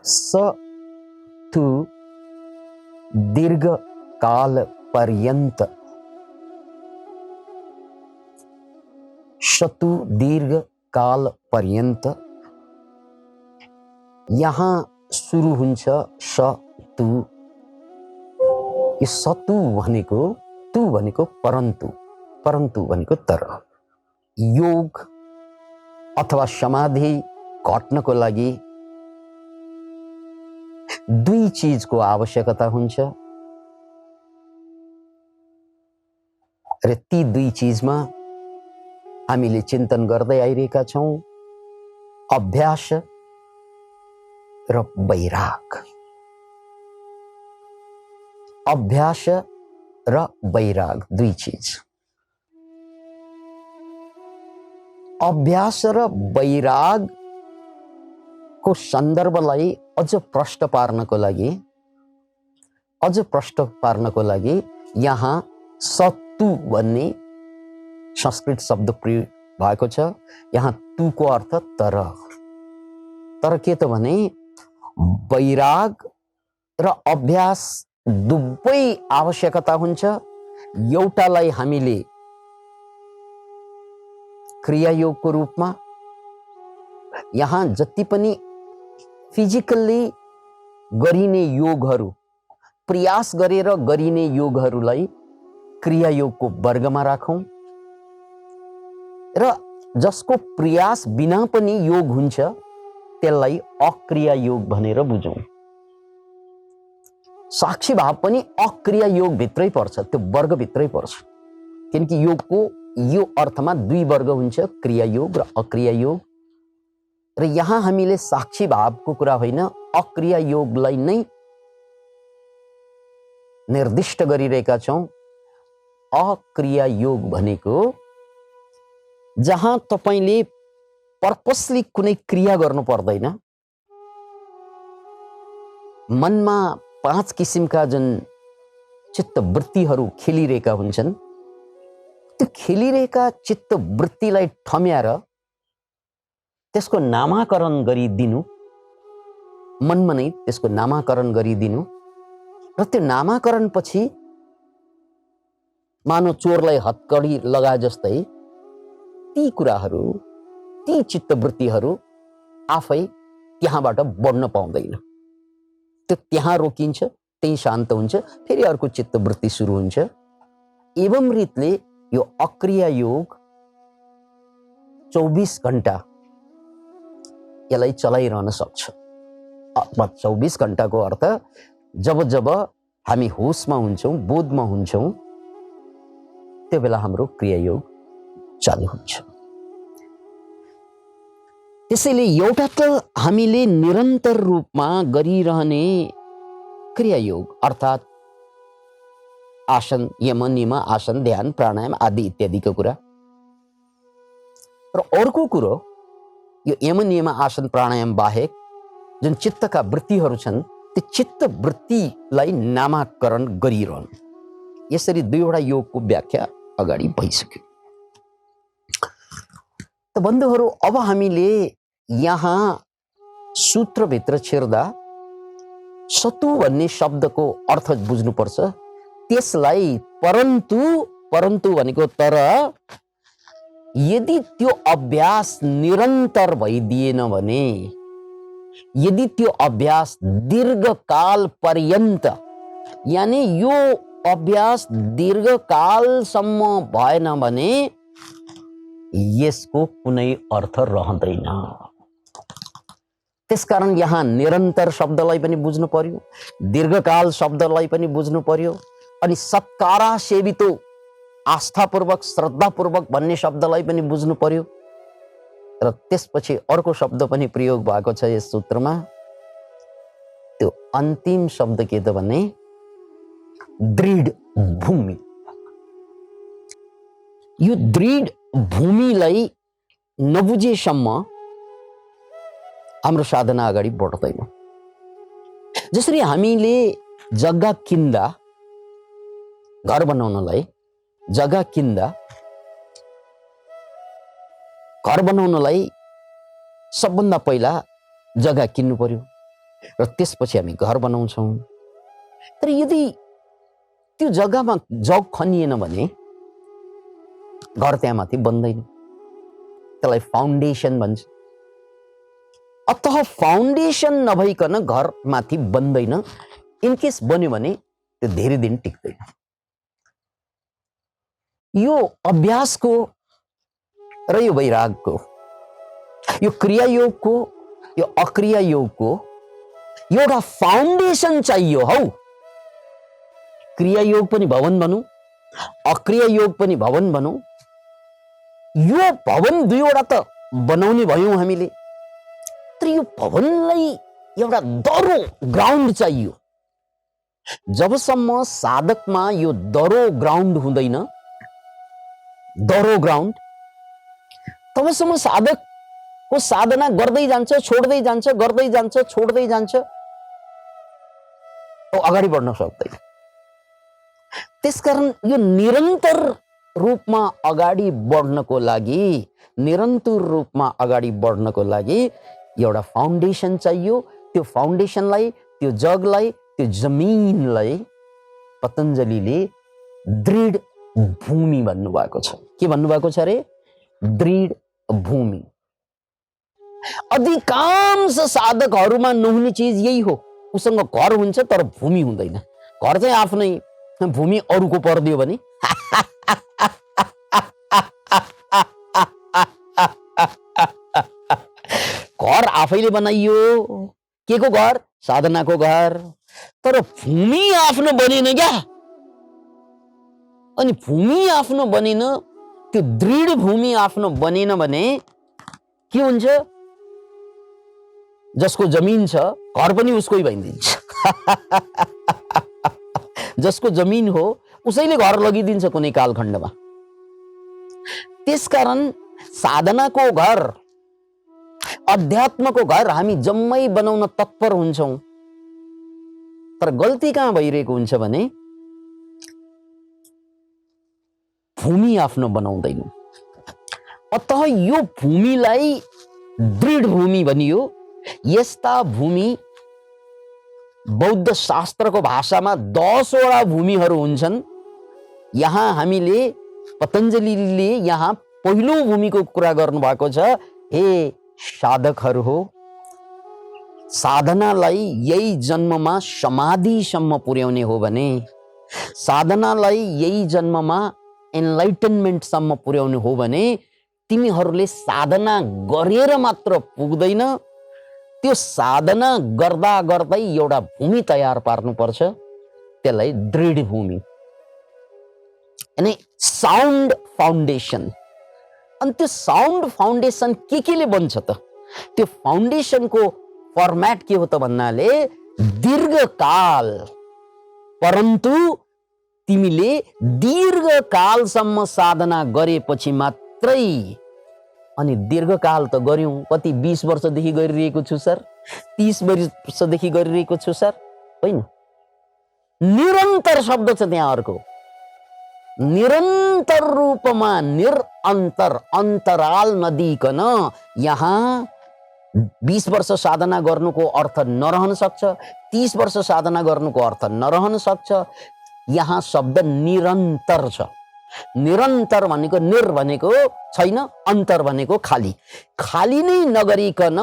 स तु दीर्घ काल पर्यंत, शतु दीर्घ काल पर्यंत। यहाँ सुरु हुन्छ स तु। यो सतु भनेको, तु भनेको परन्तु, परन्तु भनेको तर। योग अथवा समाधि घट्नको लागि दुई चीजको आवश्यकता हुन्छ र ती दुई चीजमा हामीले चिन्तन गर्दै आइरहेका छौं, अभ्यास र वैराग। अभ्यास र वैराग दुई चीज। अभ्यास र वैराग को सन्दर्भलाई अझ प्रष्ट पार्नको लागि यहाँ सतु भन्ने संस्कृत शब्द प्रयोग भएको छ। यहाँ तुको अर्थ तर। तर के त भने वैराग र अभ्यास दुवै आवश्यकता हुन्छ। एउटालाई हामीले क्रियायोगको रूपमा, यहाँ जति पनि फिजिकल्ली गरिने योगहरू, प्रयास गरेर गरिने योगहरूलाई क्रियायोगको वर्गमा राखौं र जसको प्रयास बिना पनि योग हुन्छ त्यसलाई अक्रिया योग भनेर बुझौं। साक्षी भाव पनि अक्रिया योग भित्रै पर्छ, त्यो वर्ग भित्रै पर्छ। किनकि योगको यो अर्थमा दुई वर्ग हुन्छ, क्रिया योग र अक्रिया योग। र यहाँ हामीले साक्षी भावको कुरा होइन, अक्रिया योगलाई नै निर्दिष्ट गरिरहेका छौं। अक्रिया योग भनेको जहाँ तपाईले पर्पसली कुनै क्रिया गर्नु पर्दैन, मनमा 5 किसिमका जुन चित्तवृत्तिहरू खेलिरहेका हुन्छन्, त्यो खेलिरहेका चित्तवृत्तिलाई ठम्याएर त्यसको नामाकरण गरिदिनु, मनमा नै त्यसको नामाकरण गरिदिनु र त्यो नामाकरण पछि मानव चोरलाई हतकडी लगा जस्तै ती कुराहरू, ती चित्तवृत्तिहरू आफै त्यहाँबाट बढ्न पाउँदैन। त्यो त्यहाँ रोकिन्छ, त्यही शान्त हुन्छ, फेरि अर्को चित्तवृत्ति सुरु हुन्छ। एवं रीतले यो अक्रिया योग 24 घण्टा यसलाई चलाइरहन सक्छ। 24 घण्टाको अर्थ जब जब हामी होसमा हुन्छौं, बोधमा हुन्छौं, त्यो बेला हाम्रो क्रियायोग चालू हुन्छ। त्यसैले एउटा त हामीले निरन्तर रूपमा गरिरहने क्रियायोग अर्थात् आसन, यम, नियम, आसन, ध्यान, प्राणायाम आदि इत्यादिको कुरा। र अर्को कुरो यो यम, नियम, आसन, प्राणायाम बाहेक जुन चित्तका वृत्तिहरू छन्, त्यो चित्त वृत्तिलाई नामाकरण गरिरहनु। यसरी दुईवटा योगको व्याख्या अगाडि भइसक्यो। त बन्धुहरू, अब हामीले यहाँ सूत्रभित्र छिर्दा सतु भन्ने शब्दको अर्थ बुझ्नुपर्छ। त्यसलाई परन्तु, परन्तु भनेको तर, यदि त्यो अभ्यास निरन्तर भइदिएन भने, यदि त्यो अभ्यास दीर्घकाल पर्यन्त, यानी यो अभ्यास दीर्घकालसम्म भएन भने यसको कुनै अर्थ रहँदैन। त्यसकारण यहाँ निरन्तर शब्दलाई पनि बुझ्नु पर्यो, दीर्घकाल शब्दलाई पनि बुझ्नु पर्यो, अनि सत्कारा सेवितो, आस्थापूर्वक श्रद्धापूर्वक भन्ने शब्दलाई पनि बुझ्नु पर्यो। र त्यसपछि अर्को शब्द पनि प्रयोग भएको छ यस सूत्रमा। त्यो अन्तिम शब्द के त भने दृढ भूमि। यो दृढ भूमिलाई नबुझेसम्म हाम्रो साधना अगाडि बढ्दैन। जसरी हामीले जग्गा किन्दा, घर बनाउनलाई जग्गा किन्दा, घर बनाउनलाई सबभन्दा पहिला जग्गा किन्नु पर्यो। र त्यसपछि हामी घर बनाउँछौँ। तर यदि त्यो जग्गामा जग खनिएन भने घर त्यहाँ माथि बन्दैन। त्यसलाई फाउन्डेसन भन्छ। अतः फाउन्डेसन नभइकन घर माथि बन्दैन। इनकेस बन्यो भने त्यो धेरै दिन टिक्दैन। यो अभ्यासको र यो वैरागको, यो क्रिया योगको, यो अक्रिया योगको एउटा फाउन्डेसन चाहियो हौ। क्रिया योग पनि भवन भनौँ, अक्रिया योग पनि भवन भनौँ। यो भवन दुईवटा त बनाउने भयौँ हामीले, तर यो भवनलाई एउटा दरो ग्राउन्ड चाहियो। जबसम्म साधकमा यो दरो ग्राउन्ड हुँदैन, दरो ग्राउन्ड, तबसम्म साधकको साधना गर्दै जान्छ, छोड्दै जान्छ, गर्दै जान्छ, छोड्दै जान्छ, औ अगाडि बढ्न सक्दैन। त्यसकारण यो निरन्तर रूपमा अगाडि बढ्नको लागि, निरन्तर रूपमा अगाडि बढ्नको लागि एउटा फाउन्डेसन चाहियो। त्यो फाउन्डेसनलाई, त्यो जगलाई, त्यो जमिनलाई पतञ्जलिले दृढ भूमि भन्नुभएको छ। के भन्नुभएको छ रे? दृढ भूमि। अधिकांश साधकहरूमा नहुने चीज यही हो। उसँग घर हुन्छ तर भूमि हुँदैन। घर चाहिँ आफ्नै, भूमि अरूको पर्दियो भने घर आफैले बनाइयो। के को घर? साधनाको घर। तर भूमि आफ्नो बनेन क्या। अनि भूमि आफ्नो बनेन, त्यो दृढ भूमि आफ्नो बनेन भने के हुन्छ? जसको जमिन छ घर पनि उसकै भइदिन्छ। जसको जमिन हो उसैले घर लगिदिन्छ कुनै कालखण्डमा। त्यसकारण साधनाको घर, अध्यात्मको घर हामी जम्मै बनाउन तत्पर हुन्छौँ। तर गल्ती कहाँ भइरहेको हुन्छ भने भूमि आफ्नो बनाउँदैनौँ। अतः यो भूमिलाई दृढ भूमि भनियो। यस्ता भूमि बौद्ध शास्त्रको भाषामा 10 वटा भूमिहरू हुन्छन्। यहाँ हामीले, पतञ्जलिले यहाँ पहिलो भूमिको कुरा गर्नुभएको छ। हे साधकहरू हो, साधनालाई यही जन्ममा समाधिसम्म पुर्याउने हो भने, साधनालाई यही जन्ममा एनलाइटनमेन्टसम्म पुर्याउनु हो भने तिमीहरूले साधना गरेर मात्र पुग्दैन। त्यो साधना गर्दा गर्दै एउटा भूमि तयार पार्नुपर्छ। त्यसलाई दृढ भूमि, यानी साउन्ड फाउन्डेसन। अनि त्यो साउन्ड फाउन्डेसन केले बन्छ त? त्यो फाउन्डेसनको फर्म्याट के हो त भन्नाले दीर्घकाल, परन्तु तिमीले दीर्घकालसम्म साधना गरेपछि मात्रै। अनि दीर्घकाल त गर्यौं, कति 20 वर्षदेखि गरिरहेको छु सर, 30 वर्षदेखि गरिरहेको छु सर, होइन। निरन्तर शब्द छ त्यहाँ अर्को। निरन्तर रूपमा, निरन्तर, अन्तराल नदिकन। यहाँ 20 वर्ष साधना गर्नुको अर्थ नरहन सक्छ, 30 वर्ष साधना गर्नुको अर्थ नरहन सक्छ। यहाँ शब्द निरन्तर छ। निरन्तर भनेको निर भनेको छैन, अन्तर भनेको खाली। खाली नै नगरिकन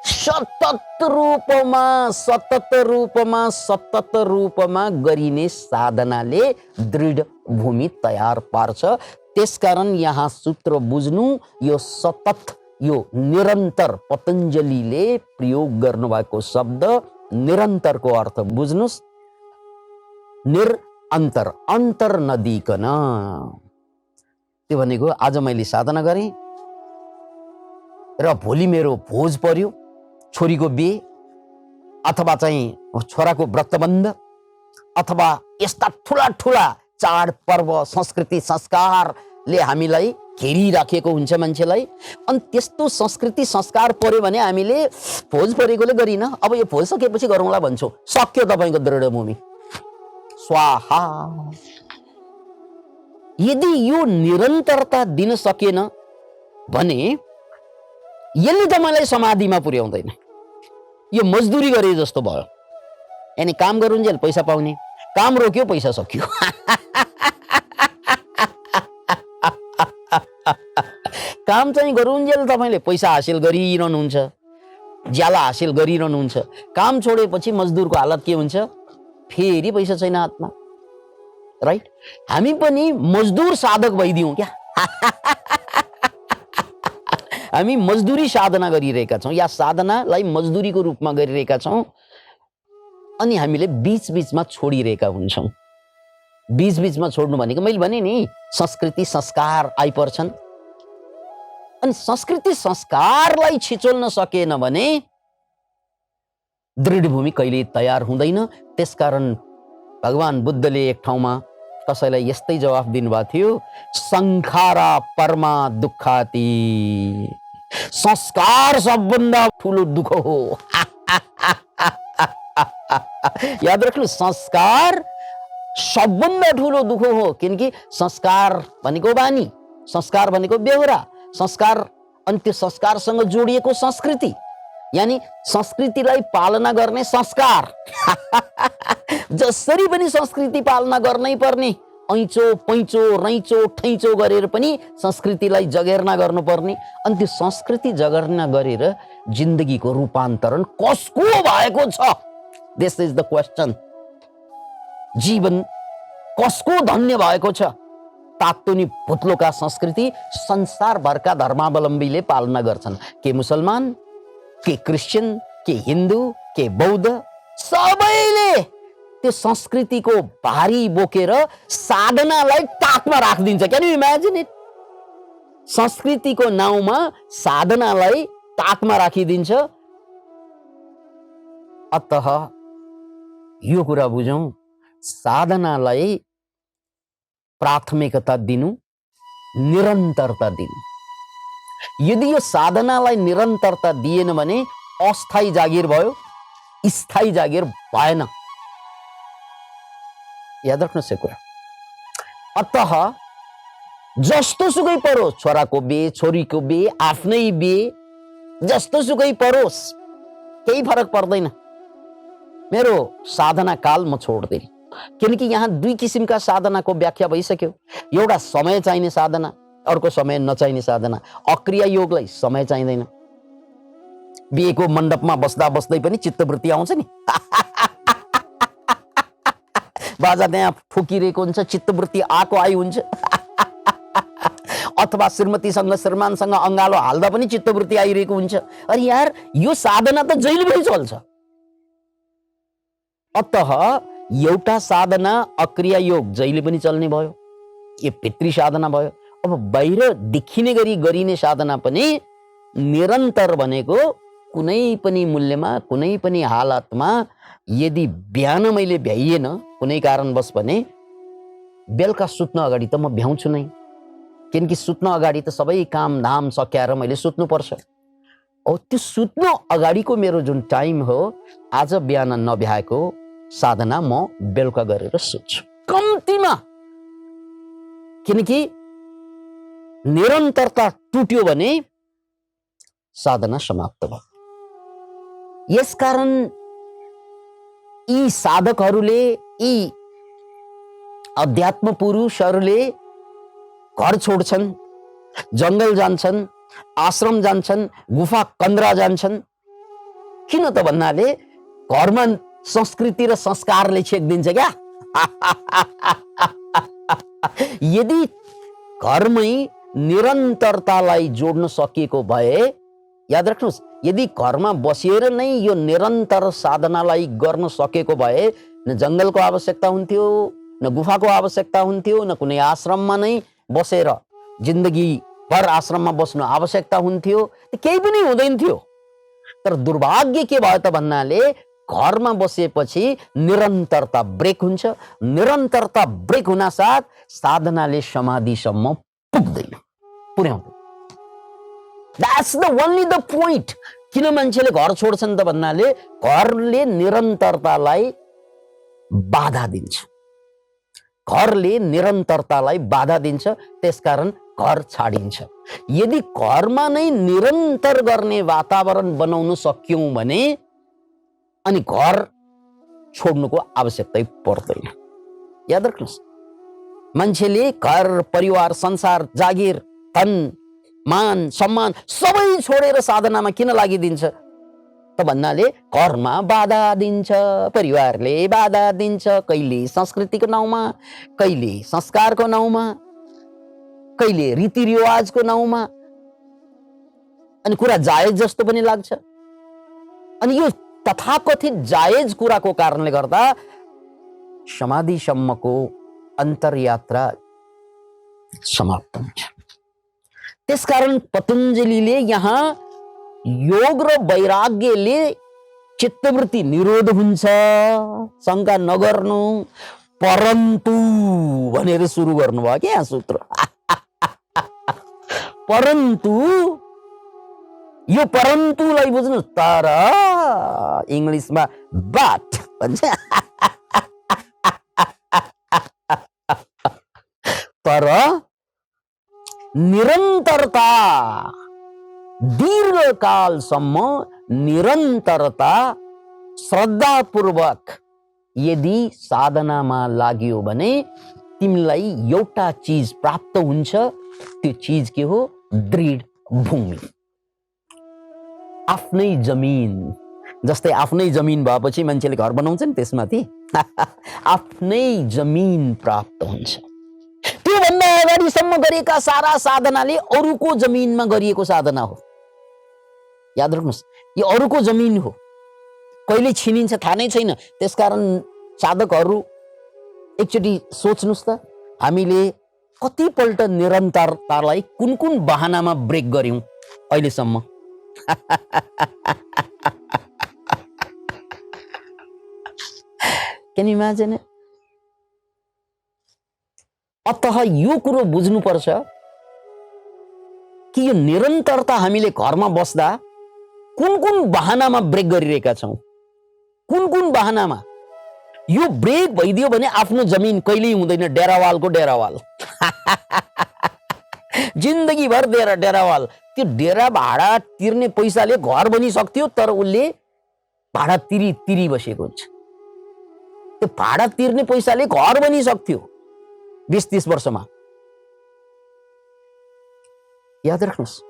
सतत रूपमा, सतत रूपमा, सतत रूपमा गरिने साधनाले दृढ भूमि तयार पार्छ। त्यसकारण यहाँ सूत्र बुझ्नु, यो सतत, यो निरन्तर, पतञ्जलिले प्रयोग गर्नुभएको शब्द निरन्तरको अर्थ बुझ्नुस्। निरन्तर, अन्तर नदिकन। त्यो भनेको आज मैले साधना गरेँ र भोलि मेरो भोज पर्यो, छोरीको बिहे, अथवा चाहिँ छोराको व्रतबन्ध, अथवा यस्ता ठुला ठुला चाड पर्व संस्कृति संस्कारले हामीलाई घेरिराखेको हुन्छ मान्छेलाई। अनि त्यस्तो संस्कृति संस्कार पर्यो भने हामीले भोज परेकोले गरिन, अब यो भोज सकेपछि गरौँला भन्छौँ। सक्यो तपाईँको दृढ भूमि, स्वाहा। यदि यो निरन्तरता दिन सकेन भने यसले तपाईँलाई समाधिमा पुर्याउँदैन। यो मजदुरी गरे जस्तो भयो। यानी काम गरुन्जेल पैसा पाउने, काम रोक्यो पैसा सकियो। काम चाहिँ गरुन्जेल तपाईँले पैसा हासिल गरिरहनुहुन्छ, ज्याला हासिल गरिरहनुहुन्छ। काम छोडेपछि मजदुरको हालत के हुन्छ? फेरि पैसा छैन हातमा, राइट? हामी पनि मजदुर साधक भइदियौँ क्या। हामी मजदुरी साधना गरिरहेका छौँ या साधनालाई मजदुरीको रूपमा गरिरहेका छौँ, अनि हामीले बीचबीचमा छोडिरहेका हुन्छौँ। बीचबीचमा छोड्नु भनेको मैले भने नि संस्कृति संस्कार आइपर्छन्, अनि संस्कृति संस्कारलाई छिचोल्न सकेन भने दृढ भूमि कहिले तयार हुँदैन। त्यसकारण भगवान बुद्धले एक ठाउँमा कसैलाई यस्तै जवाफ दिनुभएको थियो, संखारा परमा दुःखाति, संस्कार सबभन्दा ठुलो दुःख हो। याद राख्नु, संस्कार सबभन्दा ठुलो दुःख हो। किनकि संस्कार भनेको बानी, संस्कार भनेको बेहोरा, संस्कार अनि त्यो संस्कारसँग जोडिएको संस्कृति, यानी संस्कृतिलाई पालना गर्ने संस्कार। जसरी पनि संस्कृति पालना गर्नै पर्ने, ऐचो पैचो रैचो ठैचो गरेर पनि संस्कृतिलाई जगेर्ना गर्नुपर्ने। अनि त्यो संस्कृति जगेर्ना गरेर जिन्दगीको रूपान्तरण कसको भएको छ? This is the question. जीवन कसको धन्य भएको छ? तात्तुनी भुत्लोका संस्कृति संसारभरका धर्मावलम्बीले पालना गर्छन्। के मुसलमान, के क्रिस्चियन, के हिन्दू, के बौद्ध, सबैले त्यो संस्कृतिको भारी बोकेर साधनालाई ताकमा राखिदिन्छ। Can you imagine it? संस्कृतिको नाउँमा साधनालाई ताकमा राखिदिन्छ। अतः यो कुरा बुझौं, साधनालाई प्राथमिकता दिनु, निरन्तरता दिनु। यदि यो साधनालाई निरन्तरता दिएन भने अस्थायी जागिर भयो, स्थायी जागिर भएन। याद राख्नुहोस् यो कुरा। अतः जस्तो सुकै परोस्, छोराको बिहे, छोरीको बिहे, आफ्नै बिहे, जस्तो सुकै परोस्, केही फरक पर्दैन। मेरो साधना काल म छोड्दिन। किनकि यहाँ दुई किसिमका साधनाको व्याख्या भइसक्यो। एउटा समय चाहिने साधना, अर्को समय नचाहिने साधना। अक्रिया योगलाई समय चाहिँदैन। बिहेको मण्डपमा बस्दा बस्दै पनि चित्तवृत्ति आउँछ नि। बाजा त्यहाँ ठोकिरहेको हुन्छ, चित्तवृत्ति आएको आइ हुन्छ। अथवा श्रीमतीसँग श्रीमानसँग अङ्गालो हाल्दा पनि चित्तवृत्ति आइरहेको हुन्छ। अरे यार, यो साधना त जहिलेभरि चल्छ। अतः एउटा साधना अक्रिया योग जहिले पनि चल्ने भयो, यो भित्री साधना भयो। अब बाहिर देखिने गरी गरिने साधना पनि निरन्तर भनेको कुनै पनि मूल्यमा, कुनै पनि हालतमा यदि बिहान मैले भ्याइएन कुनै कारणवश भने बेलुका सुत्न अगाडि त म भ्याउँछु नै। किनकि सुत्न अगाडि त सबै काम धाम सक्याएर मैले सुत्नुपर्छ। औ त्यो सुत्न अगाडिको मेरो जुन टाइम हो, आज बिहान नभ्याएको साधना म बेलुका गरेर सुत्छु कम्तीमा। किनकि निरन्तरता टुट्यो भने साधना समाप्त भयो। यसकारण यी साधकहरूले, यी अध्यात्म पुरुषहरूले घर छोड्छन्, जङ्गल जान्छन्, आश्रम जान्छन्, गुफा कन्द्रा जान्छन्। किन त भन्नाले घरमा संस्कृति र संस्कारले छेक्दिन्छ क्या। यदि घरमै निरन्तरतालाई जोड्न सकिएको भए, याद राख्नुहोस्, यदि घरमा बसेर नै यो निरन्तर साधनालाई गर्न सकेको भए न जङ्गलको आवश्यकता हुन्थ्यो, न गुफाको आवश्यकता हुन्थ्यो, न कुनै आश्रममा नै बसेर जिन्दगी भर आश्रममा बस्नु आवश्यकता हुन्थ्यो, केही पनि हुँदैन थियो। तर दुर्भाग्य के भयो त भन्नाले घरमा बसेपछि निरन्तरता ब्रेक हुन्छ। निरन्तरता ब्रेक हुनासाथ साधनाले समाधिसम्म पुग्दैन, पुर्याउँदैन। That's the only the point. किन मान्छेले घर छोड्छन् त भन्नाले घरले निरन्तरतालाई बाधा दिन्छ। घरले निरन्तरतालाई बाधा दिन्छ, त्यसकारण घर छाडिन्छ। यदि घरमा नै निरन्तर गर्ने वातावरण बनाउन सक्यौं भने अनि घर छोड्नुको आवश्यकतै पर्दैन। याद राख्नुहोस्, मान्छेले घर परिवार संसार जागिर धन मान सम्मान सबै छोडेर साधनामा किन लागिदिन्छ त भन्नाले घरमा बाधा दिन्छ, परिवारले बाधा दिन्छ, कहिले संस्कृतिको नाउँमा, कहिले संस्कारको नाउँमा, कहिले रीतिरिवाजको नाउँमा, अनि कुरा जायज जस्तो पनि लाग्छ। अनि यो तथाकथित जायज कुराको कारणले गर्दा समाधिसम्मको अन्तरयात्रा समाप्त हुन्छ। त्यसकारण पतञ्जलिले यहाँ योग र वैराग्यले चित्तवृत्ति निरोध हुन्छ, शङ्का नगर्नु, परन्तु भनेर सुरु गर्नुभयो क्या यहाँ सूत्र। परन्तु यो परन्तुलाई बुझ्नु, तर इङ्ग्लिसमा बट भन्छ। तर निरन्तरता, दीर्घकालसम्म निरन्तरता श्रद्धापूर्वक यदि साधनामा लाग्यो भने तिमीलाई एउटा चीज प्राप्त हुन्छ। त्यो चीज के हो? दृढ भूमि, आफ्नै जमिन। जस्तै आफ्नै जमिन भएपछि मान्छेले घर बनाउँछ नि, त्यसमाथि आफ्नै जमिन प्राप्त हुन्छ। त्योभन्दा अगाडिसम्म गरेका सारा साधनाले अरूको जमिनमा गरिएको साधना हो। याद राख्नुहोस्, यो अरूको जमिन हो, कहिले छिनिन्छ थाहा नै छैन। त्यसकारण साधकहरू एकचोटि सोच्नुहोस् त, हामीले कतिपल्ट निरन्तरतालाई कुन कुन बहानामा ब्रेक गर्यौं अहिलेसम्म? Can you imagine it? अतः यो कुरो बुझ्नुपर्छ कि यो निरन्तरता हामीले घरमा बस्दा कुन कुन बहानामा ब्रेक गरिरहेका छौं, कुन कुन बहानामा। यो ब्रेक भइदियो भने आफ्नो जमिन कहिल्यै हुँदैन डेरावालको डेरावाल। जिन्दगीभर डेरावाल। त्यो डेरा भाडा तिर्ने पैसाले घर बनिसक्थ्यो, तर उसले भाडा तिरी बसेको हुन्छ। त्यो भाडा तिर्ने पैसाले घर बनिसक्थ्यो 20-30 वर्षमा। याद राख्नुहोस्,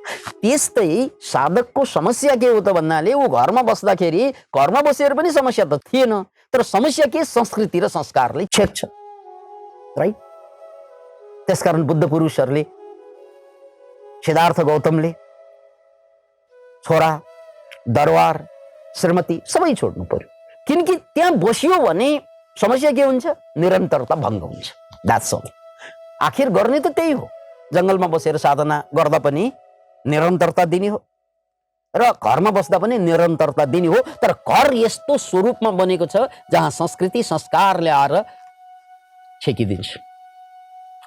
त्यस्तै साधकको समस्या के हो त भन्नाले ऊ घरमा बस्दाखेरि, घरमा बसेर पनि समस्या त थिएन, तर समस्या के? संस्कृति र संस्कारले छेक्छ, राइट? त्यसकारण बुद्ध पुरुषहरूले, सिद्धार्थ गौतमले छोरा, दरबार, श्रीमती सबै छोड्नु पर्यो। किनकि त्यहाँ बसियो भने समस्या के हुन्छ? निरन्तरता भङ्ग हुन्छ। That's all. आखिर गर्ने त त्यही हो, जङ्गलमा बसेर साधना गर्दा पनि निरन्तरता दिने हो र घरमा बस्दा पनि निरन्तरता दिने हो। तर घर यस्तो स्वरूपमा बनेको छ जहाँ संस्कृति संस्कारले आएर छेकिदिन्छ।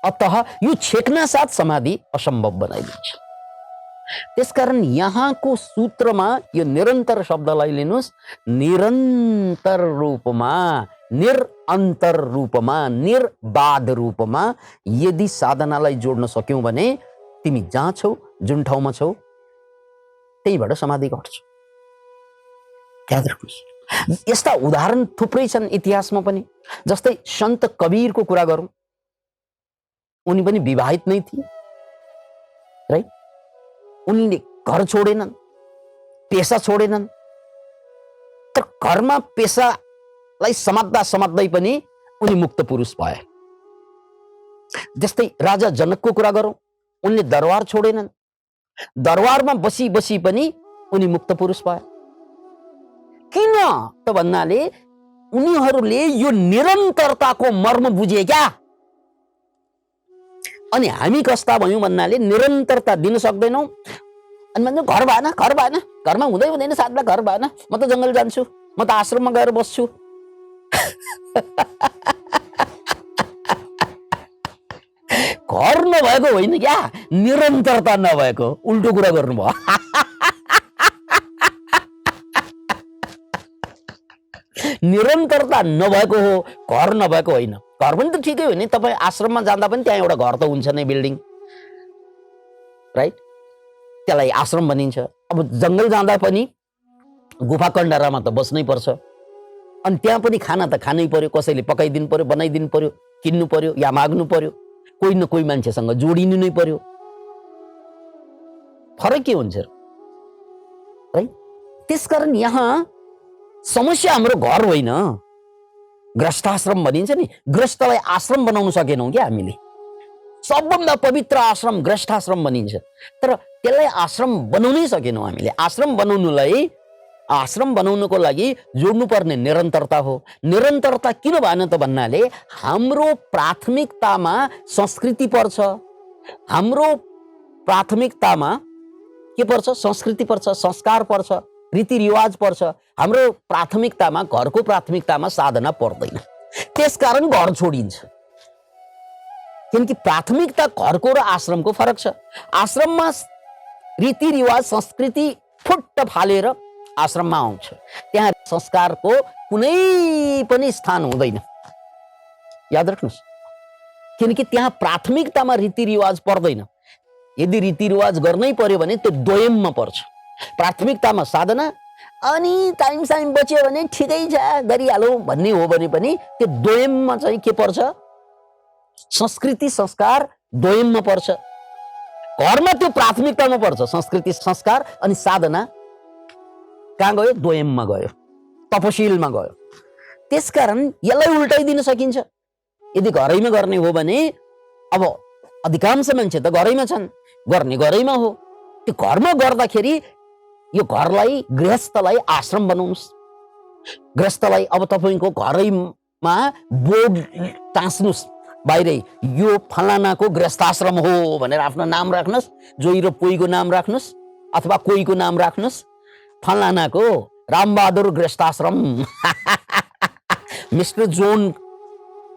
अतः यो छेक्न साथ समाधि असम्भव बनाइदिन्छ। त्यसकारण यहाँको सूत्रमा यो निरन्तर शब्दलाई लिनुहोस्, निरन्तर रूपमा, निरन्तर रूपमा, निर्बाध रूपमा यदि साधनालाई जोड्न सक्यौं भने तिमी जहाँ छौ, जुन ठाउँमा छौ, त्यहीबाट समाधि घट्छ। याद राख्नुहोस्, यस्ता उदाहरण थुप्रै छन् इतिहासमा पनि। जस्तै सन्त कबीरको कुरा गरौँ, उनी पनि विवाहित नै थिए, राइट? उनले घर छोडेनन्, पेशा छोडेनन्, तर घरमा पेशालाई समात्दै पनि उनी मुक्त पुरुष भए। जस्तै राजा जनकको कुरा गरौँ, उनले दरबार छोडेनन्, दरबारमा बसी पनि उनी मुक्त पुरुष भए। किन त भन्नाले उनीहरूले यो निरन्तरताको मर्म बुझे क्या। अनि हामी कस्ता भयौं भन्नाले निरन्तरता दिन सक्दैनौं। अनि भन्छ घर भएन, घरमा हुँदैन साथमा, घर भएन, म त जङ्गल जान्छु, म त आश्रममा गएर बस्छु। घर नभएको होइन क्या, निरन्तरता नभएको। उल्टो कुरा गर्नुभयो। निरन्तरता नभएको हो, घर नभएको होइन। घर पनि त ठिकै हो नि, तपाईँ आश्रममा जाँदा पनि त्यहाँ एउटा घर त हुन्छ नै, बिल्डिङ, राइट? त्यसलाई आश्रम भनिन्छ। अब जङ्गल जाँदा पनि गुफा कण्डारामा त बस्नै पर्छ, अनि त्यहाँ पनि खाना त खानै पर्यो, कसैले पकाइदिनु पर्यो, बनाइदिनु पर्यो, किन्नु पर्यो या माग्नु पर्यो, कोही न कोही मान्छेसँग जोडिनु नै पर्यो। फरक के हुन्छ है? त्यसकारण यहाँ समस्या हाम्रो घर होइन, गृहस्थाश्रम भनिन्छ नि, गृहस्थलाई आश्रम बनाउन सकेनौँ क्या हामीले। सबभन्दा पवित्र आश्रम गृहस्थाश्रम भनिन्छ, तर त्यसलाई आश्रम बनाउनै सकेनौँ हामीले। आश्रम बनाउनको लागि जोड्नुपर्ने निरन्तरता हो। निरन्तरता किन भएन त भन्नाले हाम्रो प्राथमिकतामा संस्कृति पर्छ, हाम्रो प्राथमिकतामा के पर्छ? संस्कृति पर्छ, संस्कार पर्छ, रीतिरिवाज पर्छ। हाम्रो प्राथमिकतामा, घरको प्राथमिकतामा साधना पर्दैन। त्यसकारण घर छोडिन्छ, किनकि प्राथमिकता घरको र आश्रमको फरक छ। आश्रममा रीतिरिवाज संस्कृति फुट्ट फालेर आश्रममा आउँछ, त्यहाँ संस्कारको कुनै पनि स्थान हुँदैन, याद राख्नुहोस्। किनकि त्यहाँ प्राथमिकतामा रीतिरिवाज पर्दैन। यदि रीतिरिवाज गर्नै पर्यो भने त्यो द्वयममा पर्छ। प्राथमिकतामा साधना, अनि टाइम साइम बच्यो भने ठिकै छ गरिहालौँ भन्ने हो भने पनि त्यो द्वयममा चाहिँ के पर्छ? संस्कृति संस्कार द्वयममा पर्छ। घरमा त्यो प्राथमिकतामा पर्छ, संस्कृति संस्कार, अनि साधना कहाँ गयो? द्वयममा गयो, तपशीलमा गयो। त्यसकारण यसलाई उल्टाइदिन सकिन्छ। यदि घरैमा गर्ने हो भने, अब अधिकांश मान्छे त घरैमा छन्, गर्ने घरैमा हो। त्यो घरमा गर्दाखेरि यो घरलाई, गृहस्थलाई आश्रम बनाउनुहोस्। गृहस्थलाई अब तपाईँको घरैमा बोर्ड टाँस्नुहोस् बाहिरै, यो फलानाको गृहस्थाश्रम हो भनेर आफ्नो नाम राख्नुहोस्, जोइ र पोइको नाम राख्नुहोस्, अथवा कोहीको नाम राख्नुहोस्, फलानाको रामबहादुर गृहस्थाश्रम, मिस्टर जोन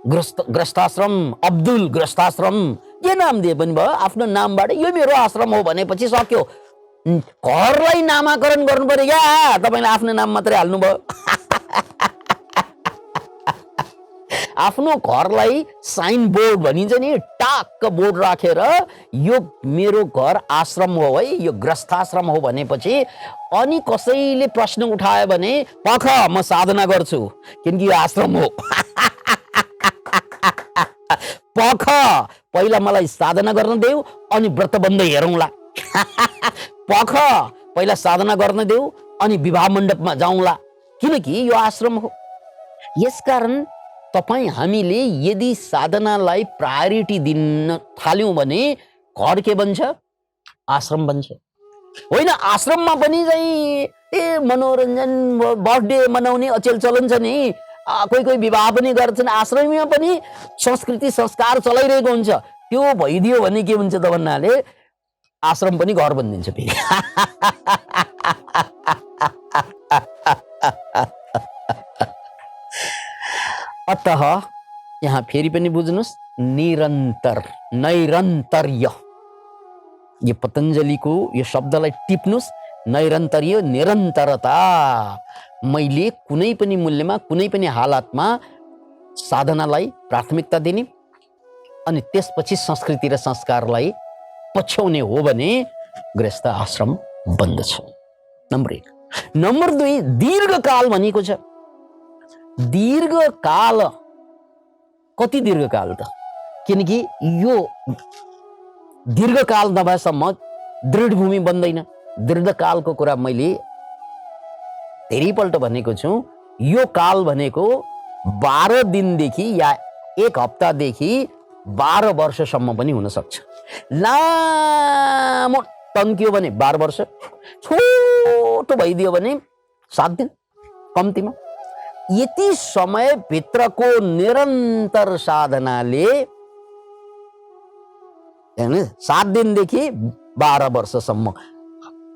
गृहस्थाश्रम, अब्दुल गृहस्थाश्रम, जे नाम दिए पनि भयो, आफ्नो नामबाट यो मेरो आश्रम हो भनेपछि सक्यो। घरलाई नामाकरण गर्नु पर्यो क्या? तपाईँले आफ्नो नाम मात्रै हाल्नुभयो। आफ्नो घरलाई साइन बोर्ड भनिन्छ नि, टाक्क बोर्ड राखेर यो मेरो घर आश्रम हो है, यो गृहस्थाश्रम हो भनेपछि अनि कसैले प्रश्न उठायो भने पख म साधना गर्छु, किनकि यो आश्रम हो। पख पहिला मलाई साधना गर्न देऊ, अनि व्रतबन्ध हेरौँला। पख पहिला साधना गर्न देऊ, अनि विवाह मण्डपमा जाउँला, किनकि यो आश्रम हो। यसकारण तपाईँ हामीले यदि साधनालाई प्रायोरिटी दिन थाल्यौँ भने घर के बन्छ? आश्रम बन्छ। होइन, आश्रममा पनि चाहिँ मनोरञ्जन, बर्थडे मनाउने अचेल चलन छ नि, कोही कोही विवाह पनि गर्छन्, आश्रममा पनि संस्कृति संस्कार चलाइरहेको हुन्छ। त्यो भइदियो भने के हुन्छ त भन्नाले आश्रम पनि घर बनिदिन्छ फेरि। अतः यहाँ फेरि पनि बुझ्नुहोस्, निरन्तर, नैरन्तर्य, यो पतञ्जलिको यो शब्दलाई टिप्नुहोस्। नैरन्तर्य, निरन्तरता। मैले कुनै पनि मूल्यमा, कुनै पनि हालतमा साधनालाई प्राथमिकता दिने, अनि त्यसपछि संस्कृति र संस्कारलाई पछ्याउने हो भने गृहस्थ आश्रम बन्दछ। नम्बर 1। नम्बर 2, दीर्घकाल भनेको छ। दीर्घकाल, कति दीर्घकाल त? किनकि यो दीर्घकाल नभएसम्म दृढ भूमि बन्दैन। दीर्घकालको कुरा मैले धेरैपल्ट भनेको छु। यो काल भनेको 12 दिनदेखि या 1 हप्तादेखि 12 वर्षसम्म पनि हुन सक्छ। लामो टन्कियो भने 12 वर्ष, छोटो भइदियो भने 7 दिन कम्तीमा। यति समय भित्रको निरन्तर साधनाले 7 दिनदेखि 12 वर्षसम्म,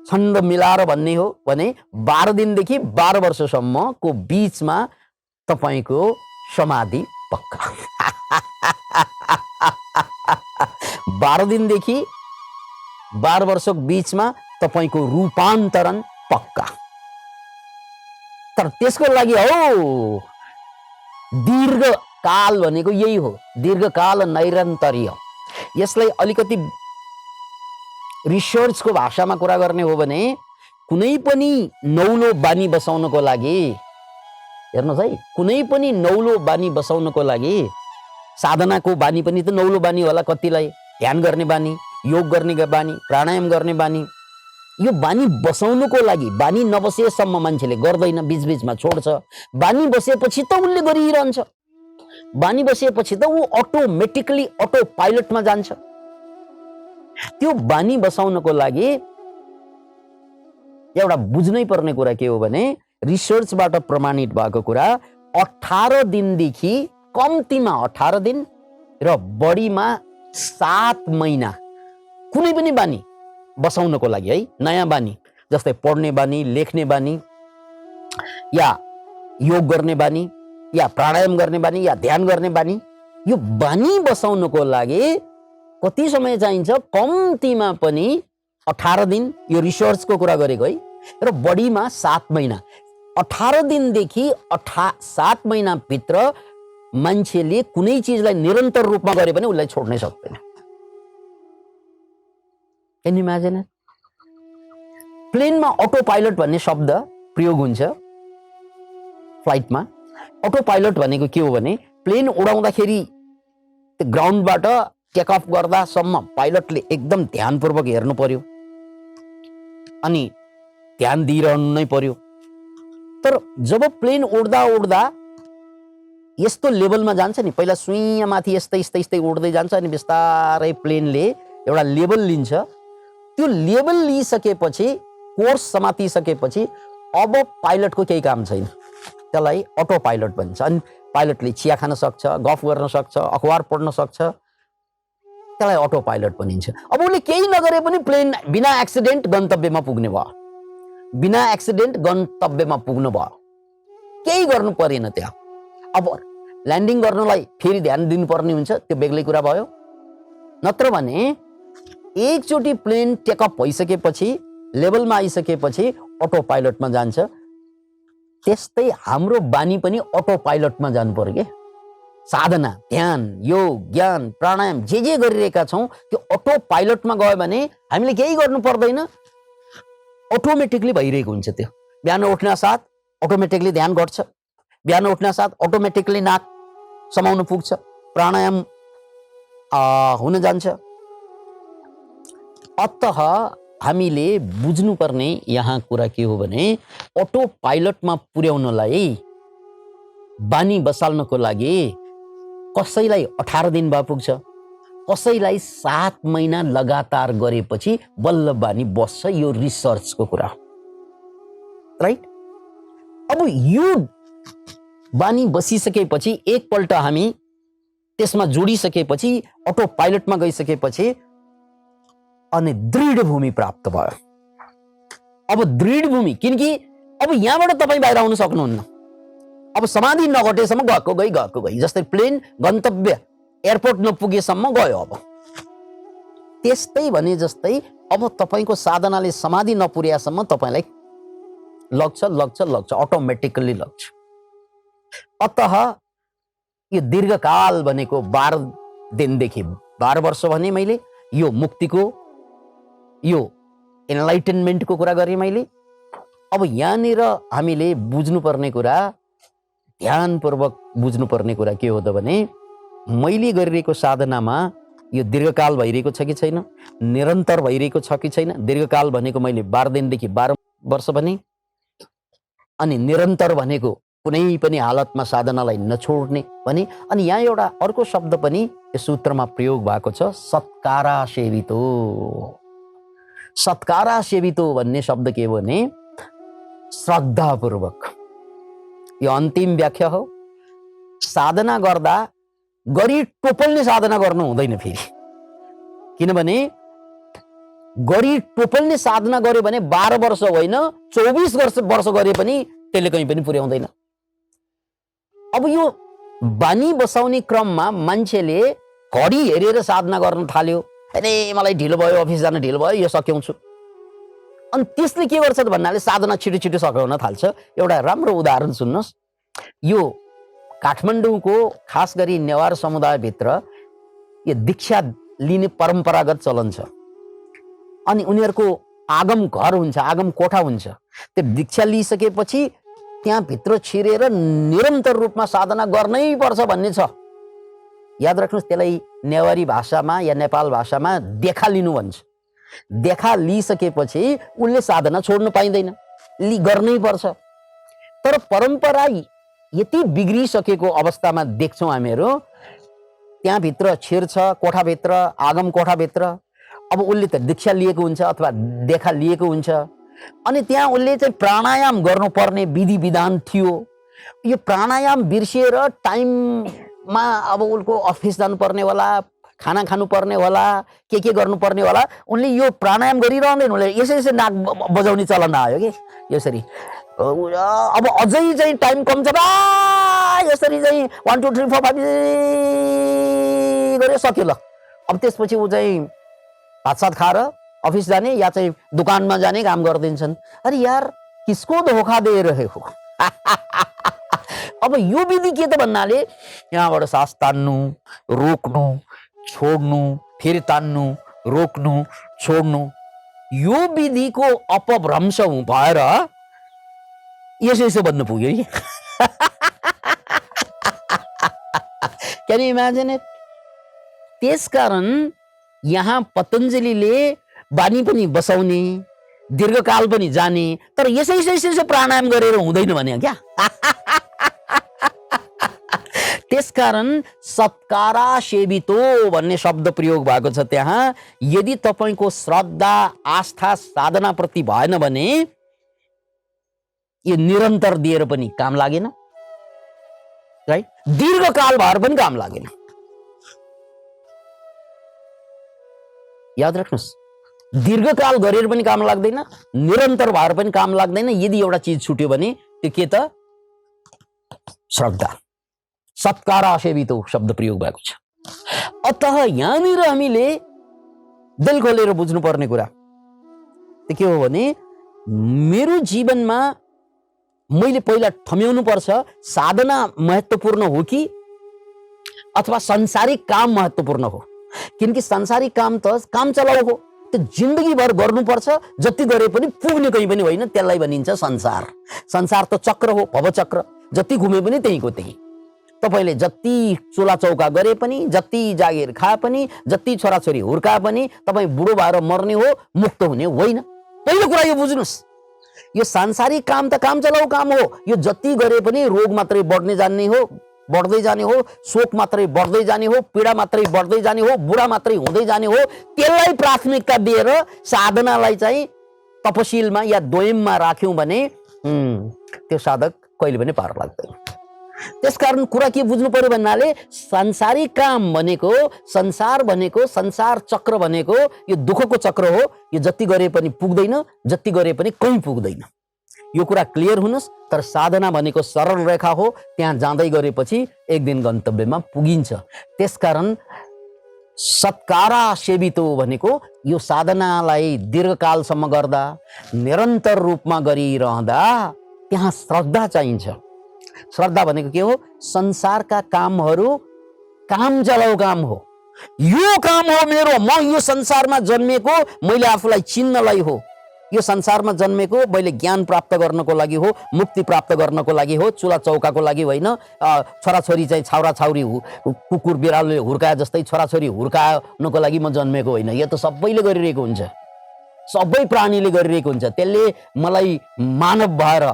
छन्द मिलाएर भन्ने हो भने 12 दिनदेखि 12 वर्षसम्मको बीचमा तपाईको समाधि पक्का। 12 दिनदेखि 12 वर्षको बीचमा तपाईको रूपान्तरण पक्का। तर त्यसको लागि हो दीर्घकाल भनेको यही हो, दीर्घकाल नैरन्तर्य। यसलाई अलिकति रिसर्चको भाषामा कुरा गर्ने हो भने कुनै पनि नौलो बानी बसाउनको लागि हेर्नुहोस् है, कुनै पनि नौलो बानी बसाउनको लागि साधनाको बानी पनि त नौलो बानी होला कतिलाई, ध्यान गर्ने बानी, योग गर्ने बानी, प्राणायाम गर्ने बानी। यो बानी बसाउनुको लागि, बानी नबसेसम्म मान्छेले गर्दैन, बीचबीचमा छोड्छ। बानी बसेपछि त उसले गरिरहन्छ, बानी बसेपछि त ऊ अटोमेटिकली अटो पाइलटमा जान्छ। त्यो बानी बसाउनको लागि एउटा बुझ्नै पर्ने कुरा के हो भने, रिसर्चबाट प्रमाणित भएको कुरा, 18 दिनदेखि कम्तीमा 18 दिन र बढीमा 7 महिना कुनै पनि बानी बसाउनको लागि है, नयाँ बानी जस्तै पढ्ने बानी, लेख्ने बानी, या योग गर्ने बानी, या प्राणायाम गर्ने बानी, या ध्यान गर्ने बानी, यो बानी बसाउनको लागि कति समय चाहिन्छ? कम्तीमा पनि 18 दिन, यो रिसर्चको कुरा गरेको है, र बढीमा 7 महिना। 18 दिनदेखि 7 महिनाभित्र मान्छेले कुनै चिजलाई निरन्तर रूपमा गरे पनि उसलाई छोड्नै सक्दैन। Can imagine? प्लेनमा अटो पाइलट भन्ने शब्द प्रयोग हुन्छ फ्लाइटमा। अटो पाइलट भनेको के हो भने, प्लेन उडाउँदाखेरि त्यो ग्राउन्डबाट टेक अफ गर्दासम्म पाइलटले एकदम ध्यानपूर्वक हेर्नु पर्यो अनि ध्यान दिइरहनु नै पर्यो। तर जब प्लेन उड्दा उड्दा यस्तो लेभलमा जान्छ नि, पहिला सुइँ माथि यस्तै यस्तै यस्तै उड्दै जान्छ, अनि बिस्तारै प्लेनले एउटा लेभल लिन्छ। त्यो लेभल लिइसकेपछि, कोर्स समातिसकेपछि अब पाइलटको केही काम छैन, त्यसलाई अटो पाइलट भन्छ। अनि पाइलटले चिया खान सक्छ, गफ गर्न सक्छ, अखबार पढ्न सक्छ, त्यसलाई अटो पाइलट भनिन्छ। अब उसले केही नगरे पनि प्लेन बिना एक्सिडेन्ट गन्तव्यमा पुग्ने भयो, बिना एक्सिडेन्ट गन्तव्यमा पुग्नु भयो, केही गर्नु परेन त्यहाँ। अब ल्यान्डिङ गर्नलाई फेरि ध्यान दिनुपर्ने हुन्छ, त्यो बेग्लै कुरा भयो। नत्र भने एकचोटि प्लेन टेकअप भइसकेपछि, लेभलमा आइसकेपछि अटो पाइलटमा जान्छ। त्यस्तै हाम्रो बानी पनि अटो पाइलटमा जानु पर्यो के। साधना, ध्यान, योग, ज्ञान, प्राणायाम जे गरिरहेका छौँ त्यो अटो पाइलटमा गयो भने हामीले केही गर्नु पर्दैन, अटोमेटिकली भइरहेको हुन्छ। त्यो बिहान उठ्न साथ अटोमेटिकली ध्यान घट्छ, बिहान उठ्न साथ अटोमेटिकली नाक समाउन पुग्छ, प्राणायाम हुन जान्छ। अतः हामीले बुझ्नुपर्ने यहाँ कुरा के हो भने, अटो पाइलटमा पुर्याउनलाई, बानी बसाल्नको लागि कसैलाई 18 दिन भए पुग्छ, कसैलाई 7 महिना लगातार गरेपछि बल्ल बानी बस्छ। यो रिसर्चको कुरा, राइट? अब यो बानी बसिसकेपछि, एकपल्ट हामी त्यसमा जोडिसकेपछि, अटो पाइलटमा गइसकेपछि अनि दृढ भूमि प्राप्त भयो। अब दृढ भूमि, किनकि अब यहाँबाट तपाईँ बाहिर आउन सक्नुहुन्न। अब समाधि नघटेसम्म गएको गई, जस्तै प्लेन गन्तव्य एयरपोर्ट नपुगेसम्म गयो। अब त्यस्तै भने जस्तै अब तपाईँको साधनाले समाधि नपुर्यासम्म तपाईँलाई लग्छ, अटोमेटिकली लग्छ। अतः यो दीर्घकाल भनेको 12 दिनदेखि 12 वर्ष भने मैले, यो मुक्तिको, यो एनलाइटनमेन्टको कुरा गरेँ मैले। अब यहाँनिर हामीले बुझ्नुपर्ने कुरा, ध्यानपूर्वक बुझ्नुपर्ने कुरा के हो त भने, मैले गरिरहेको साधनामा यो दीर्घकाल भइरहेको छ कि छैन, निरन्तर भइरहेको छ कि छैन। दीर्घकाल भनेको मैले 12 दिनदेखि 12 वर्ष भने, अनि निरन्तर भनेको कुनै पनि हालतमा साधनालाई नछोड्ने भने। अनि यहाँ एउटा अर्को शब्द पनि यो सूत्रमा प्रयोग भएको छ, सत्कारा सेवितो। सत्कारा सेवितो भन्ने शब्द के हो भने, श्रद्धापूर्वक। यो अन्तिम व्याख्या हो। साधना गर्दा गरी टोपल्ने साधना गर्नु हुँदैन फेरि, किनभने गरी टोपल्ने साधना गर्यो भने 12 वर्ष होइन 24 वर्ष गरे पनि त्यसले कहीँ पनि पुर्याउँदैन। अब यो बानी बसाउने क्रममा मान्छेले घडी हेरेर साधना गर्न थाल्यो, अरे मलाई ढिलो भयो, अफिस जान ढिलो भयो, यो सक्याउँछु। अनि त्यसले के गर्छ भन्नाले साधना छिटो छिटो सघाउन थाल्छ। एउटा राम्रो उदाहरण सुन्नुहोस्। यो काठमाडौँको खास गरी नेवार समुदायभित्र यो दीक्षा लिने परम्परागत चलन छ। अनि उनीहरूको आगम घर हुन्छ, आगम कोठा हुन्छ। त्यो दीक्षा लिइसकेपछि त्यहाँभित्र छिरेर निरन्तर रूपमा साधना गर्नै पर्छ भन्ने छ। याद राख्नुहोस्, त्यसलाई नेवारी भाषामा या नेपाल भाषामा देखा लिनु भन्छ। देखा लिइसकेपछि उसले साधना छोड्नु पाइँदैन, गर्नै पर्छ। तर परम्परा यति बिग्रिसकेको अवस्थामा देख्छौँ हामीहरू। त्यहाँभित्र छिर्छ, कोठाभित्र, आगम कोठाभित्र। अब उसले त दीक्षा लिएको हुन्छ अथवा देखा लिएको हुन्छ, अनि त्यहाँ उसले चाहिँ प्राणायाम गर्नुपर्ने विधि विधान थियो। यो प्राणायाम बिर्सिएर टाइममा अब उसको अफिस जानुपर्ने होला, खाना खानुपर्ने होला, के गर्नुपर्ने होला, उनले यो प्राणायाम गरिरहँदैन। उसले यसै नाक बजाउने चलन आयो कि यसरी। अब अझै चाहिँ टाइम कम छ बा, यसरी चाहिँ 1 2 3 4 5 गरे सक्यो ल। अब त्यसपछि ऊ चाहिँ भातसात खाएर अफिस जाने या चाहिँ दुकानमा जाने काम गरिदिन्छन्। अरे यार, किसको धोखा दे रहे हो? अब यो विधि के त भन्नाले यहाँबाट सास तान्नु, रोक्नु, छोड्नु, फेरि तान्नु, रोक्नु, छोड्नु, यो विधिको अपभ्रंश भएर यसो भन्नु पुग्यो कि क्यान यु इमेजिन इट? त्यसकारण यहाँ पतञ्जलिले बानी पनि बसाउने, दीर्घकाल पनि जाने, तर यसै प्राणायाम गरेर हुँदैन भने क्या। त्यसकारण सत्कारा सेवितो भन्ने शब्द प्रयोग भएको छ त्यहाँ। यदि तपाईको श्रद्धा, आस्था साधनाप्रति भएन भने यो निरन्तर दिएर पनि काम लागेन, राइट? दीर्घकाल भएर पनि काम लागेन। याद राख्नुहोस्, दीर्घकाल गरेर पनि काम लाग्दैन, निरन्तर भएर पनि काम लाग्दैन। यदि एउटा चिज छुट्यो भने त्यो के त? श्रद्धा। सत्कारा सेवितो शब्द प्रयोग भएको छ। अतः यहाँनिर हामीले दिल खोलेर बुझ्नुपर्ने कुरा त्यो के हो भने, मेरो जीवनमा मैले पहिला ठम्याउनु पर्छ साधना महत्त्वपूर्ण हो कि अथवा सांसारिक काम महत्त्वपूर्ण हो। किनकि सांसारिक काम त काम चलाउ हो, त्यो जिन्दगीभर गर्नुपर्छ। जति गरे पनि पुग्ने कहीँ पनि होइन, त्यसलाई भनिन्छ संसार। संसार त चक्र हो, भवचक्र। जति घुमे पनि त्यहीको त्यही। तपाईले जति चुला चौका गरे पनि, जति जागिर खाए पनि, जति छोराछोरी हुर्काए पनि तपाईँ बुढो भएर मर्ने हो, मुक्त हुने होइन। पहिलो कुरा यो बुझ्नुहोस्, यो सांसारिक काम त काम चलाउ काम हो। यो जति गरे पनि रोग मात्रै बढ्ने जाने हो, बढ्दै जाने हो, शोक मात्रै बढ्दै जाने हो, पीडा मात्रै बढ्दै जाने हो, बुढा मात्रै हुँदै जाने हो। त्यसलाई प्राथमिकता दिएर साधनालाई चाहिँ तपशीलमा या द्वयममा राख्यौं भने त्यो साधक कहिले पनि पार लाग्दैन। त्यसकारण कुरा के बुझ्नु पर्यो भन्नाले, सांसारिक काम भनेको, संसार भनेको, संसार चक्र भनेको यो दुःखको चक्र हो। यो जति गरे पनि पुग्दैन, जति गरे पनि कहीँ पुग्दैन। यो कुरा क्लियर हुनुस्। तर साधना भनेको सरल रेखा हो, त्यहाँ जाँदै गरेपछि एक दिन गन्तव्यमा पुगिन्छ। त्यसकारण सत्कारा सेवितो भनेको यो साधनालाई दीर्घकालसम्म गर्दा, निरन्तर रूपमा गरिरहँदा त्यहाँ श्रद्धा चाहिन्छ। श्रद्धा भनेको के हो? संसारका कामहरू काम चलाउ काम हो। यो काम हो मेरो, म यो संसारमा जन्मेको मैले आफूलाई चिन्नलाई हो। यो संसारमा जन्मेको मैले ज्ञान प्राप्त गर्नको लागि हो, मुक्ति प्राप्त गर्नको लागि हो, चुला चौकाको लागि होइन। छोराछोरी चाहिँ छाउरा छाउरी कुकुर बिरालोले हुर्काए जस्तै छोराछोरी हुर्काउनको लागि म जन्मेको होइन। यो त सबैले गरिरहेको हुन्छ, सबै प्राणीले गरिरहेको हुन्छ। त्यसले मलाई मानव भएर,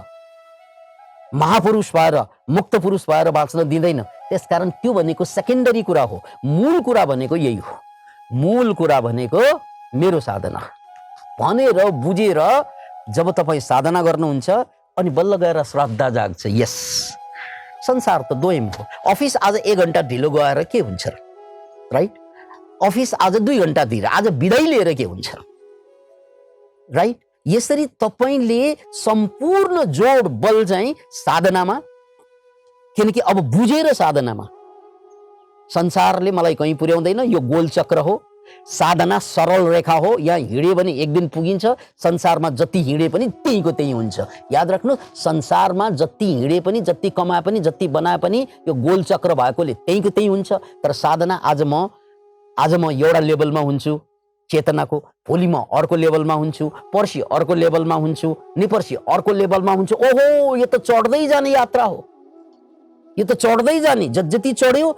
महापुरुष भएर, मुक्त पुरुष भएर बाँच्न दिँदैन। त्यसकारण त्यो भनेको सेकेन्डरी कुरा हो। मूल कुरा भनेको यही हो। मूल कुरा भनेको मेरो साधना भनेर बुझेर जब तपाईँ साधना गर्नुहुन्छ अनि बल्ल गएर श्रद्धा जाग्छ। यस, संसार त द्वयम हो। अफिस आज 1 घण्टा ढिलो गएर के हुन्छ, राइट? अफिस आज 2 घण्टा ढिलो, आज बिदाई लिएर के हुन्छ, राइट? यसरी तपाईले सम्पूर्ण जोड बल चाहिँ साधनामा, किनकि अब बुझेर साधनामा, संसारले मलाई कहीँ पुर्याउँदैन, यो गोल चक्र हो। साधना सरल रेखा हो, यहाँ हिँडे पनि एक दिन पुगिन्छ। संसारमा जति हिँडे पनि त्यहीको त्यही हुन्छ। याद राख्नु, संसारमा जति हिँडे पनि, जति कमाए पनि, जति बनाए पनि यो गोल चक्र भएकोले त्यहीको त्यही हुन्छ। तर साधना आज म एउटा लेभलमा हुन्छु, चेतनाको। भोलि म अर्को लेभलमा हुन्छु, पर्सि अर्को लेभलमा हुन्छु, निपर्सि अर्को लेभलमा हुन्छु। ओहो, यो त चढ्दै जाने यात्रा हो, यो त चढ्दै जाने। जति चढ्यो,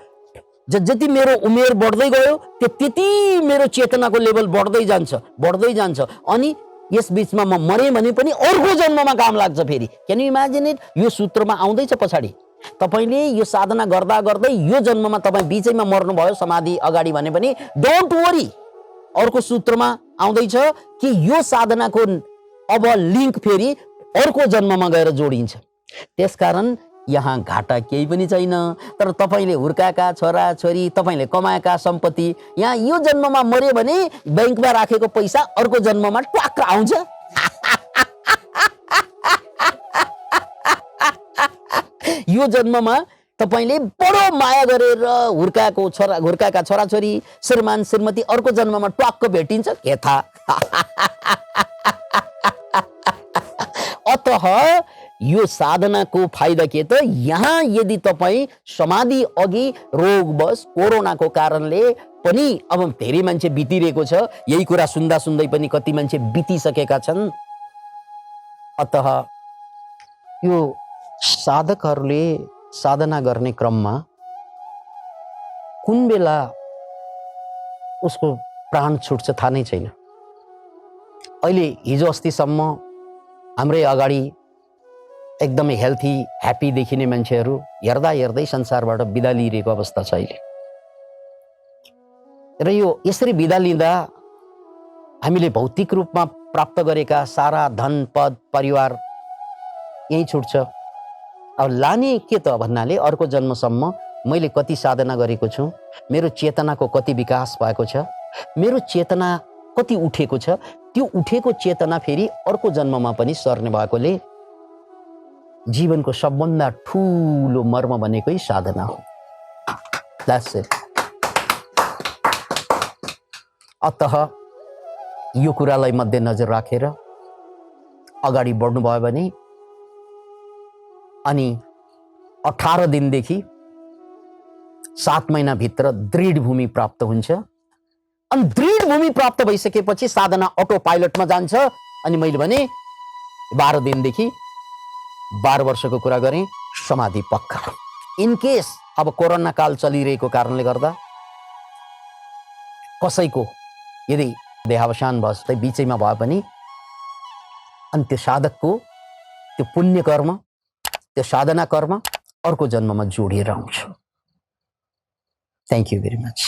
जति मेरो उमेर बढ्दै गयो, त्यति मेरो चेतनाको लेभल बढ्दै जान्छ। अनि यस बीचमा म मरे भने पनि अर्को जन्ममा काम लाग्छ फेरि। Can you imagine it? यो सूत्रमा आउँदैछ पछाडि। तपाईले यो साधना गर्दा गर्दै यो जन्ममा तपाईँ बिचैमा मर्नुभयो समाधि अगाडि भने पनि डोन्ट वरी, अर्को सूत्रमा आउँदैछ कि यो साधनाको अब लिङ्क फेरि अर्को जन्ममा गएर जोडिन्छ। त्यसकारण यहाँ घाटा केही पनि छैन। तर तपाईँले हुर्काएका छोराछोरी, तपाईँले कमाएका सम्पत्ति यहाँ यो जन्ममा मर्यो भने ब्याङ्कमा राखेको पैसा अर्को जन्ममा ट्वाक्क आउँछ। यो जन्ममा तपाईँले बडो माया गरेर हुर्काएका छोराछोरी, श्रीमान श्रीमती अर्को जन्ममा ट्वाक्क भेटिन्छ के थाहा। अतः यो साधनाको फाइदा के त? यहाँ यदि तपाईँ समाधि अघि रोगवश कोरोनाको कारणले पनि अब धेरै मान्छे बितिरहेको छ, यही कुरा सुन्दा सुन्दै पनि कति मान्छे बितिसकेका छन्। अतः यो साधकहरूले साधना गर्ने क्रममा कुन बेला उसको प्राण छुट्छ थाहा नै छैन। अहिले हिजो अस्तिसम्म हाम्रै अगाडि एकदमै हेल्थी ह्याप्पी देखिने मान्छेहरू हेर्दा हेर्दै संसारबाट बिदा लिइरहेको अवस्था छ अहिले। र यो यसरी बिदा लिँदा हामीले भौतिक रूपमा प्राप्त गरेका सारा धन पद परिवार यही छुट्छ। अब लाने के त भन्नाले अर्को जन्मसम्म मैले कति साधना गरेको छु, मेरो चेतनाको कति विकास भएको छ, मेरो चेतना कति उठेको छ, त्यो उठेको चेतना फेरि अर्को जन्ममा पनि सर्ने भएकोले जीवनको सबभन्दा ठुलो मर्म भनेकै साधना हो। That's it. अतः यो कुरालाई मध्यनजर राखेर अगाडि बढ्नुभयो भने अनि 18 दिनदेखि 7 महिनाभित्र दृढ भूमि प्राप्त हुन्छ। अनि दृढ भूमि प्राप्त भइसकेपछि साधना अटो पाइलटमा जान्छ। अनि मैले भने 12 दिनदेखि 12 वर्षको कुरा गरेँ, समाधि पक्का। इन केस अब कोरोना काल चलिरहेको कारणले गर्दा कसैको यदि देहावसान भए बिचैमा भए पनि अनि त्यो साधकको त्यो पुण्य कर्म, त्यो साधना कर्म अर्को जन्ममा जोडिएर आउँछ। Thank you very much.